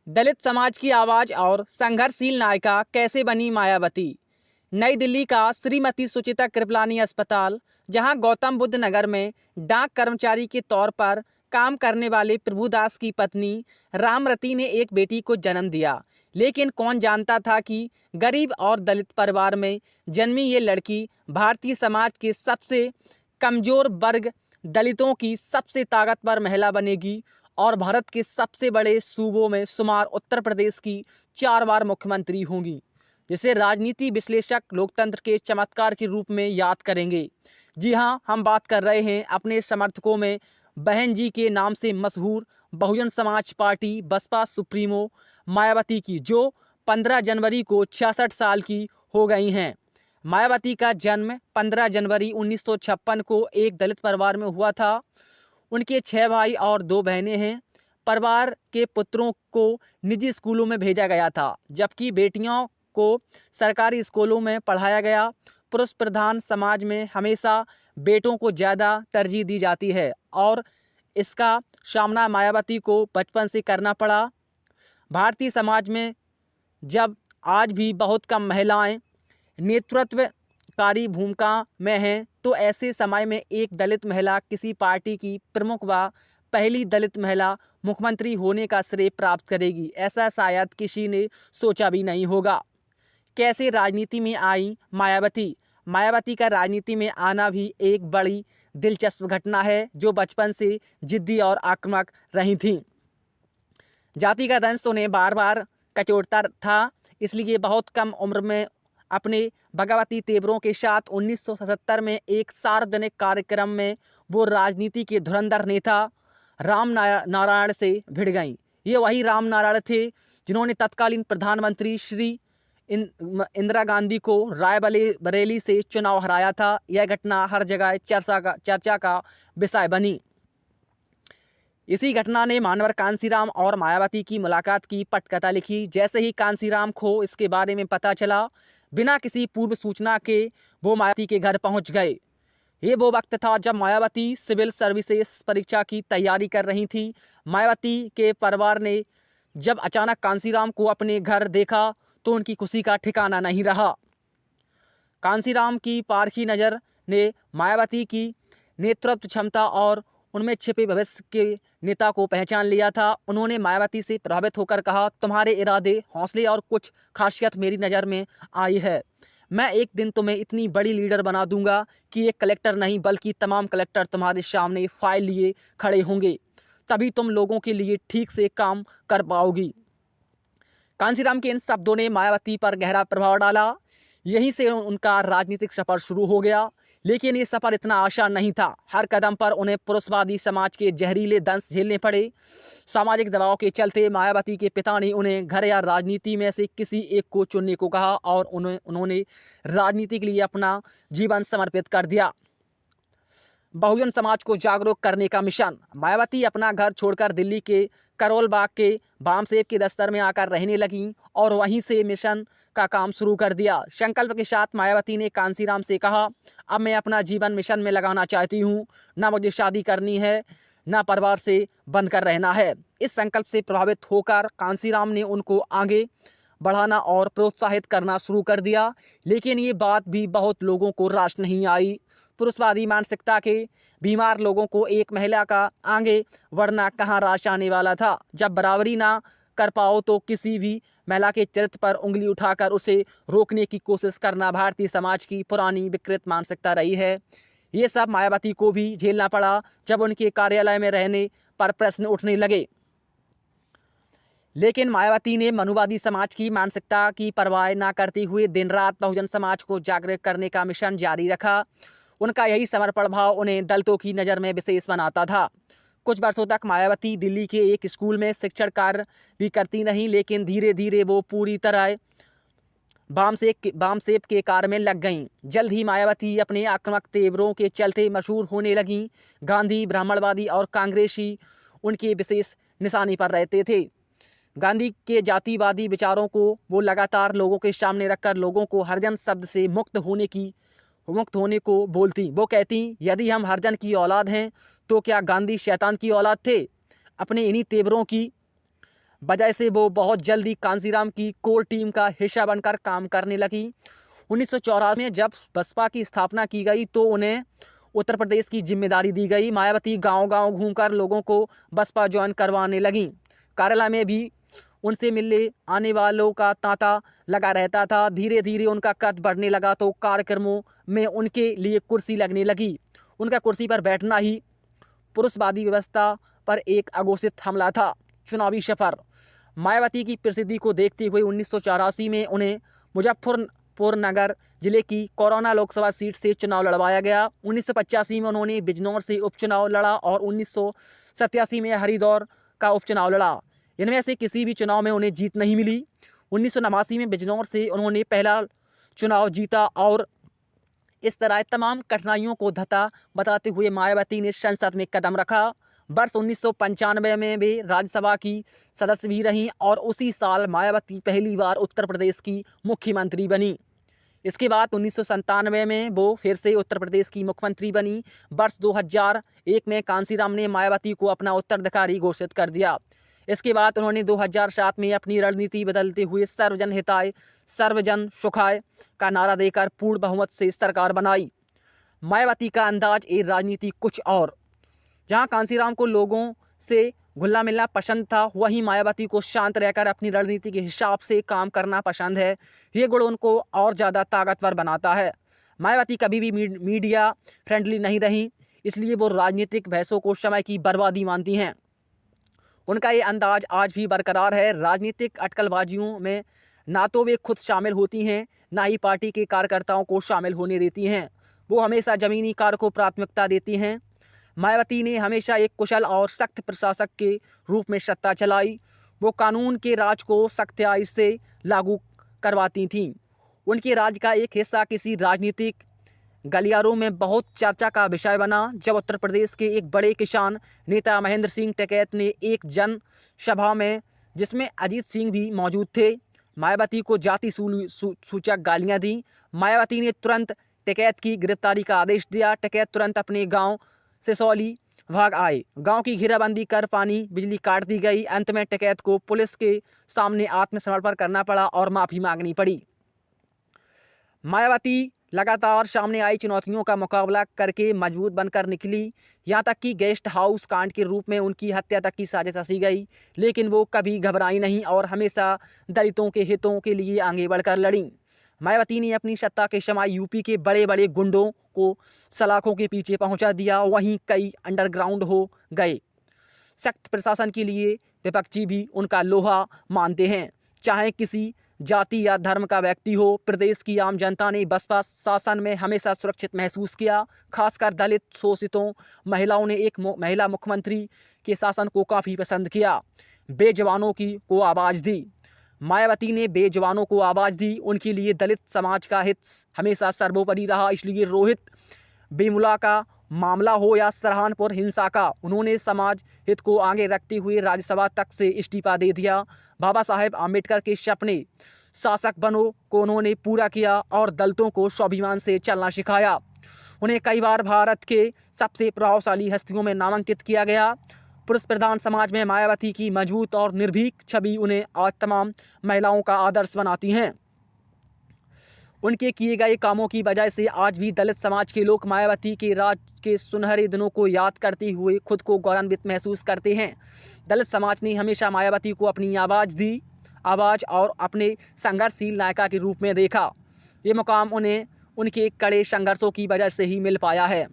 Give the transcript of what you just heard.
दलित समाज की आवाज और संघर्षशील नायिका कैसे बनी मायावती। नई दिल्ली का श्रीमती सुचिता कृपलानी अस्पताल, जहां गौतम बुद्ध नगर में डाक कर्मचारी के तौर पर काम करने वाले प्रभुदास की पत्नी रामरती ने एक बेटी को जन्म दिया। लेकिन कौन जानता था कि गरीब और दलित परिवार में जन्मी ये लड़की भारतीय समाज के सबसे कमजोर वर्ग दलितों की सबसे ताकतवर महिला बनेगी और भारत के सबसे बड़े सूबों में शुमार उत्तर प्रदेश की 4 बार मुख्यमंत्री होंगी, जिसे राजनीति विश्लेषक लोकतंत्र के चमत्कार के रूप में याद करेंगे। जी हाँ, हम बात कर रहे हैं अपने समर्थकों में बहन जी के नाम से मशहूर बहुजन समाज पार्टी बसपा सुप्रीमो मायावती की, जो 15 जनवरी को 66 साल की हो गई हैं। मायावती का जन्म 15 जनवरी 1956 को एक दलित परिवार में हुआ था। उनके 6 भाई और 2 बहनें हैं। परिवार के पुत्रों को निजी स्कूलों में भेजा गया था, जबकि बेटियों को सरकारी स्कूलों में पढ़ाया गया। पुरुष प्रधान समाज में हमेशा बेटों को ज़्यादा तरजीह दी जाती है और इसका सामना मायावती को बचपन से करना पड़ा। भारतीय समाज में जब आज भी बहुत कम महिलाएं नेतृत्वकारी भूमिका में हैं, तो ऐसे समय में एक दलित महिला किसी पार्टी की प्रमुख व पहली दलित महिला मुख्यमंत्री होने का श्रेय प्राप्त करेगी, ऐसा शायद किसी ने सोचा भी नहीं होगा। कैसे राजनीति में आई मायावती। मायावती का राजनीति में आना भी एक बड़ी दिलचस्प घटना है, जो बचपन से जिद्दी और आक्रामक रही थी। जातिगत अंश उन्हें बार बार कचोटता था, इसलिए बहुत कम उम्र में अपने भगवती तेवरों के साथ 1977 में एक सार्वजनिक कार्यक्रम में वो राजनीति के धुरंधर नेता राम नारायण से भिड़ गईं। ये वही राम नारायण थे जिन्होंने तत्कालीन प्रधानमंत्री श्री इंदिरा गांधी को रायबरेली से चुनाव हराया था। यह घटना हर जगह चर्चा का विषय बनी। इसी घटना ने मानवर कांसीराम और मायावती की मुलाकात की पटकथा लिखी। जैसे ही कांसीराम को इसके बारे में पता चला, बिना किसी पूर्व सूचना के वो मायावती के घर पहुंच गए। ये वो वक्त था जब मायावती सिविल सर्विसेज परीक्षा की तैयारी कर रही थी। मायावती के परिवार ने जब अचानक कांसीराम को अपने घर देखा तो उनकी खुशी का ठिकाना नहीं रहा। कांसीराम की पारखी नज़र ने मायावती की नेतृत्व क्षमता और उनमें छिपे भविष्य के नेता को पहचान लिया था। उन्होंने मायावती से प्रभावित होकर कहा, तुम्हारे इरादे, हौसले और कुछ खासियत मेरी नज़र में आई है। मैं एक दिन तुम्हें इतनी बड़ी लीडर बना दूंगा कि एक कलेक्टर नहीं बल्कि तमाम कलेक्टर तुम्हारे सामने फाइल लिए खड़े होंगे। तभी तुम लोगों के लिए ठीक से काम कर पाओगी। कांसीराम के इन शब्दों ने मायावती पर गहरा प्रभाव डाला। यहीं से उनका राजनीतिक सफर शुरू हो गया। लेकिन ये सफर इतना आसान नहीं था। हर कदम पर उन्हें पुरुषवादी समाज के जहरीले दंश झेलने पड़े। सामाजिक दबाव के चलते मायावती के पिता ने उन्हें घर या राजनीति में से किसी एक को चुनने को कहा और उन्होंने राजनीति के लिए अपना जीवन समर्पित कर दिया। बहुजन समाज को जागरूक करने का मिशन। मायावती अपना घर छोड़कर दिल्ली के करोल बाग के बामसेब के दफ्तर में आकर रहने लगीं और वहीं से मिशन का काम शुरू कर दिया। संकल्प के साथ मायावती ने कांसीराम से कहा, अब मैं अपना जीवन मिशन में लगाना चाहती हूँ। ना मुझे शादी करनी है, ना परिवार से बंद कर रहना है। इस संकल्प से प्रभावित होकर कांसीराम ने उनको आगे बढ़ाना और प्रोत्साहित करना शुरू कर दिया। लेकिन ये बात भी बहुत लोगों को रास नहीं आई। पुरुषवादी मानसिकता के बीमार लोगों को एक महिला का आगे बढ़ना कहाँ रास आने वाला था। जब बराबरी ना कर पाओ तो किसी भी महिला के चरित्र पर उंगली उठाकर उसे रोकने की कोशिश करना भारतीय समाज की पुरानी विकृत मानसिकता रही है। ये सब मायावती को भी झेलना पड़ा जब उनके कार्यालय में रहने पर प्रश्न उठने लगे। लेकिन मायावती ने मनुवादी समाज की मानसिकता की परवाह न करते हुए दिन रात बहुजन समाज को जागरूक करने का मिशन जारी रखा। उनका यही समर्पण भाव उन्हें दलितों की नज़र में विशेष बनाता था। कुछ वर्षों तक मायावती दिल्ली के एक स्कूल में शिक्षण कार्य भी करती रहीं, लेकिन धीरे धीरे वो पूरी तरह बामसेब के कार्य में लग गईं। जल्द ही मायावती अपने आक्रामक तेवरों के चलते मशहूर होने लगीं। गांधी, ब्राह्मणवादी और कांग्रेसी उनके विशेष निशाने पर रहते थे। गांधी के जातिवादी विचारों को वो लगातार लोगों के सामने रखकर लोगों को हरिजन शब्द से मुक्त होने को बोलती। वो कहती, यदि हम हरिजन की औलाद हैं तो क्या गांधी शैतान की औलाद थे। अपने इन्हीं तेवरों की वजह से वो बहुत जल्दी कांसीराम की कोर टीम का हिस्सा बनकर काम करने लगी। 1984 में जब बसपा की स्थापना की गई तो उन्हें उत्तर प्रदेश की जिम्मेदारी दी गई। मायावती गांव-गांव घूमकर लोगों को बसपा ज्वाइन करवाने लगी। कार्यालय में भी उनसे मिलने आने वालों का तांता लगा रहता था। धीरे धीरे उनका कद बढ़ने लगा तो कार्यक्रमों में उनके लिए कुर्सी लगने लगी। उनका कुर्सी पर बैठना ही पुरुषवादी व्यवस्था पर एक अघोषित हमला था। चुनावी सफर। मायावती की प्रसिद्धि को देखते हुए 1984 में उन्हें मुजफ्फरपुर नगर जिले की कोरोना लोकसभा सीट से चुनाव लड़वाया गया। 1985 में उन्होंने बिजनौर से उपचुनाव लड़ा और 1987 में हरिद्वार का उपचुनाव लड़ा। इनमें से किसी भी चुनाव में उन्हें जीत नहीं मिली। 1989 में बिजनौर से उन्होंने पहला चुनाव जीता और इस तरह तमाम कठिनाइयों को धता बताते हुए मायावती ने संसद में कदम रखा। वर्ष 1995 में वे राज्यसभा की सदस्य भी रहीं और उसी साल मायावती पहली बार उत्तर प्रदेश की मुख्यमंत्री बनी। इसके बाद 1997 में वो फिर से उत्तर प्रदेश की मुख्यमंत्री बनी। वर्ष 2001 में कांसीराम ने मायावती को अपना उत्तराधिकारी घोषित कर दिया। इसके बाद उन्होंने 2007 में अपनी रणनीति बदलते हुए सर्वजन हिताय सर्वजन सुखाय का नारा देकर पूर्ण बहुमत से सरकार बनाई। मायावती का अंदाज ए राजनीति कुछ और। जहां कांसीराम को लोगों से घुलना मिलना पसंद था, वहीं मायावती को शांत रहकर अपनी रणनीति के हिसाब से काम करना पसंद है। ये गुण उनको और ज़्यादा ताकतवर बनाता है। मायावती कभी भी मीडिया फ्रेंडली नहीं रही, इसलिए वो राजनीतिक बहसों को समय की बर्बादी मानती हैं। उनका ये अंदाज आज भी बरकरार है। राजनीतिक अटकलबाजियों में ना तो वे खुद शामिल होती हैं, ना ही पार्टी के कार्यकर्ताओं को शामिल होने देती हैं। वो हमेशा ज़मीनी कार्य को प्राथमिकता देती हैं। मायावती ने हमेशा एक कुशल और सख्त प्रशासक के रूप में सत्ता चलाई। वो कानून के राज को सख्ताई से लागू करवाती थीं। उनके राज का एक हिस्सा किसी राजनीतिक गलियारों में बहुत चर्चा का विषय बना जब उत्तर प्रदेश के एक बड़े किसान नेता महेंद्र सिंह टिकैत ने एक जनसभा में, जिसमें अजीत सिंह भी मौजूद थे, मायावती को जाति सूचक गालियां दी। मायावती ने तुरंत टिकैत की गिरफ्तारी का आदेश दिया। टिकैत तुरंत अपने गांव सिसौली भाग आए। गांव की घेराबंदी कर पानी बिजली काट दी गई। अंत में टिकैत को पुलिस के सामने आत्मसमर्पण करना पड़ा और माफ़ी मांगनी पड़ी। मायावती लगातार सामने आई चुनौतियों का मुकाबला करके मजबूत बनकर निकली। यहाँ तक कि गेस्ट हाउस कांड के रूप में उनकी हत्या तक की साजिश रची गई, लेकिन वो कभी घबराई नहीं और हमेशा दलितों के हितों के लिए आगे बढ़कर लड़ी। मायावती ने अपनी सत्ता के समय यूपी के बड़े बड़े गुंडों को सलाखों के पीछे पहुंचा दिया। वहीं कई अंडरग्राउंड हो गए। सख्त प्रशासन के लिए विपक्षी भी उनका लोहा मानते हैं। चाहे किसी जाति या धर्म का व्यक्ति हो, प्रदेश की आम जनता ने बसपा शासन में हमेशा सुरक्षित महसूस किया। खासकर दलित शोषितों महिलाओं ने एक महिला मुख्यमंत्री के शासन को काफ़ी पसंद किया। बेजवानों को आवाज़ दी। मायावती ने बेजवानों को आवाज़ दी। उनके लिए दलित समाज का हित हमेशा सर्वोपरि रहा। इसलिए रोहित बेमुला का मामला हो या सहारनपुर हिंसा का, उन्होंने समाज हित को आगे रखते हुए राज्यसभा तक से इस्तीफा दे दिया। बाबा साहेब आम्बेडकर के सपने शासक बनो को उन्होंने पूरा किया और दलितों को स्वाभिमान से चलना सिखाया। उन्हें कई बार भारत के सबसे प्रभावशाली हस्तियों में नामांकित किया गया। पुरुष प्रधान समाज में मायावती की मजबूत और निर्भीक छवि उन्हें आज तमाम महिलाओं का आदर्श बनाती हैं। उनके किए गए कामों की वजह से आज भी दलित समाज के लोग मायावती के राज के सुनहरे दिनों को याद करते हुए खुद को गौरवान्वित महसूस करते हैं। दलित समाज ने हमेशा मायावती को अपनी आवाज़ और अपने संघर्षशील नायिका के रूप में देखा। ये मुकाम उन्हें उनके कड़े संघर्षों की वजह से ही मिल पाया है।